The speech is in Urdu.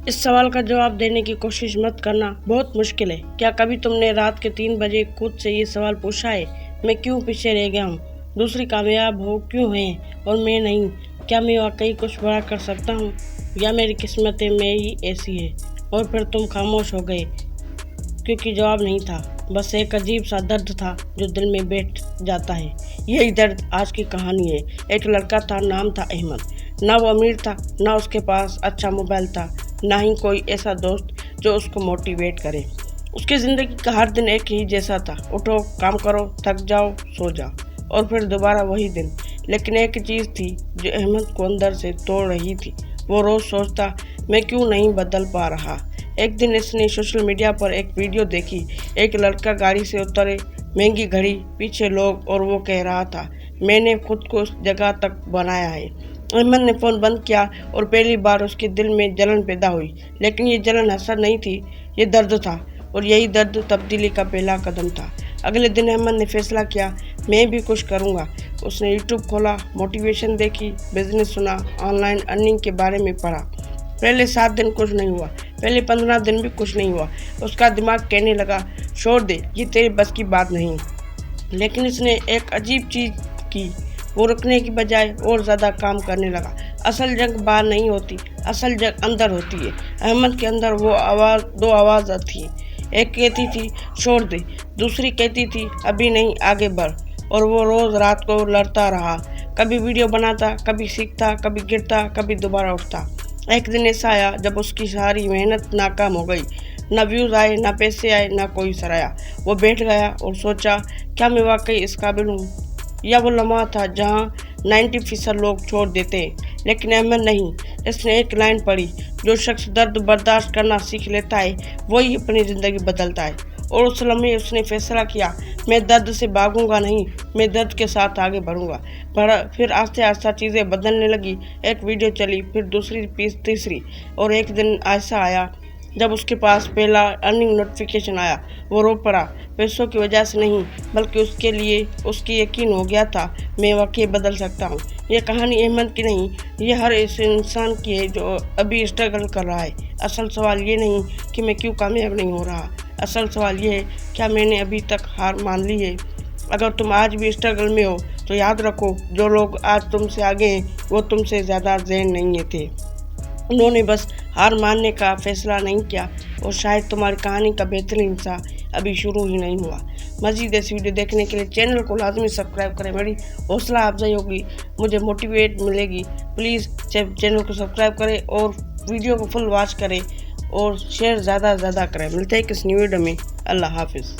اس سوال کا جواب دینے کی کوشش مت کرنا، بہت مشکل ہے۔ کیا کبھی تم نے رات کے 3 بجے خود سے یہ سوال پوچھا ہے، میں کیوں پیچھے رہ گیا ہوں؟ دوسری کامیاب ہو کیوں ہیں اور میں نہیں؟ کیا میں واقعی کچھ بڑا کر سکتا ہوں یا میری قسمت میں ہی ایسی ہے؟ اور پھر تم خاموش ہو گئے کیونکہ جواب نہیں تھا، بس ایک عجیب سا درد تھا جو دل میں بیٹھ جاتا ہے۔ یہی درد آج کی کہانی ہے۔ ایک لڑکا تھا، نام تھا احمد۔ نہ وہ امیر تھا، نہ اس کے پاس اچھا موبائل تھا، نہ ہی کوئی ایسا دوست جو اس کو موٹیویٹ کرے۔ اس کی زندگی کا ہر دن ایک ہی جیسا تھا، اٹھو، کام کرو، تھک جاؤ، سو جاؤ، اور پھر دوبارہ وہی دن۔ لیکن ایک چیز تھی جو احمد کو اندر سے توڑ رہی تھی۔ وہ روز سوچتا، میں کیوں نہیں بدل پا رہا؟ ایک دن اس نے سوشل میڈیا پر ایک ویڈیو دیکھی۔ ایک لڑکا گاڑی سے اترے، مہنگی گھڑی، پیچھے لوگ، اور وہ کہہ رہا تھا، میں نے خود کو اس جگہ تک بنایا ہے۔ احمد نے فون بند کیا اور پہلی بار اس کے دل میں جلن پیدا ہوئی۔ لیکن یہ جلن حسد نہیں تھی، یہ درد تھا، اور یہی درد تبدیلی کا پہلا قدم تھا۔ اگلے دن احمد نے فیصلہ کیا، میں بھی کچھ کروں گا۔ اس نے یوٹیوب کھولا، موٹیویشن دیکھی، بزنس سنا، آن لائن ارننگ کے بارے میں پڑھا۔ پہلے 7 دن کچھ نہیں ہوا، پہلے 15 دن بھی کچھ نہیں ہوا۔ اس کا دماغ کہنے لگا، چھوڑ دے، یہ تیرے بس کی بات نہیں۔ لیکن اس نے ایک عجیب چیز کی، وہ رکنے کی بجائے اور زیادہ کام کرنے لگا۔ اصل جنگ باہر نہیں ہوتی، اصل جنگ اندر ہوتی ہے۔ احمد کے اندر وہ دو آوازیں تھیں، ایک کہتی تھی چھوڑ دے، دوسری کہتی تھی ابھی نہیں، آگے بڑھ۔ اور وہ روز رات کو لڑتا رہا، کبھی ویڈیو بناتا، کبھی سیکھتا، کبھی گرتا، کبھی دوبارہ اٹھتا۔ ایک دن ایسا آیا جب اس کی ساری محنت ناکام ہو گئی۔ نہ ویوز آئے، نہ پیسے آئے، نہ کوئی سراہا۔ وہ بیٹھ گیا اور سوچا، کیا میں واقعی اس قابل ہوں؟ یا وہ لمحہ تھا جہاں 90% لوگ چھوڑ دیتے ہیں، لیکن احمد نہیں۔ اس نے ایک لائن پڑھی، جو شخص درد برداشت کرنا سیکھ لیتا ہے وہی اپنی زندگی بدلتا ہے۔ اور اس لمحے اس نے فیصلہ کیا، میں درد سے بھاگوں گا نہیں، میں درد کے ساتھ آگے بڑھوں گا۔ پھر آہستہ آہستہ چیزیں بدلنے لگی۔ ایک ویڈیو چلی، پھر دوسری، تیسری، اور ایک دن ایسا آیا جب اس کے پاس پہلا ارننگ نوٹیفیکیشن آیا۔ وہ رو پڑا، پیسوں کی وجہ سے نہیں، بلکہ اس کے لیے اس کی یقین ہو گیا تھا، میں واقعی بدل سکتا ہوں۔ یہ کہانی احمد کی نہیں، یہ ہر ایسے انسان کی ہے جو ابھی اسٹرگل کر رہا ہے۔ اصل سوال یہ نہیں کہ میں کیوں کامیاب نہیں ہو رہا، اصل سوال یہ ہے، کیا میں نے ابھی تک ہار مان لی ہے؟ اگر تم آج بھی اسٹرگل میں ہو تو یاد رکھو، جو لوگ آج تم سے آگے ہیں وہ تم سے زیادہ ذہین نہیں تھے، انہوں نے بس ہار ماننے کا فیصلہ نہیں کیا۔ اور شاید تمہاری کہانی کا بہترین حصہ ابھی شروع ہی نہیں ہوا۔ مزید ایسی ویڈیو دیکھنے کے لیے چینل کو لازمی سبسکرائب کریں، میری حوصلہ افزائی ہوگی، مجھے موٹیویٹ ملے گی۔ پلیز چینل کو سبسکرائب کریں اور ویڈیو کو فل واچ کریں اور شیئر زیادہ سے زیادہ کریں۔ ملتے ہیں کس نیو ویڈیو میں۔ اللہ حافظ۔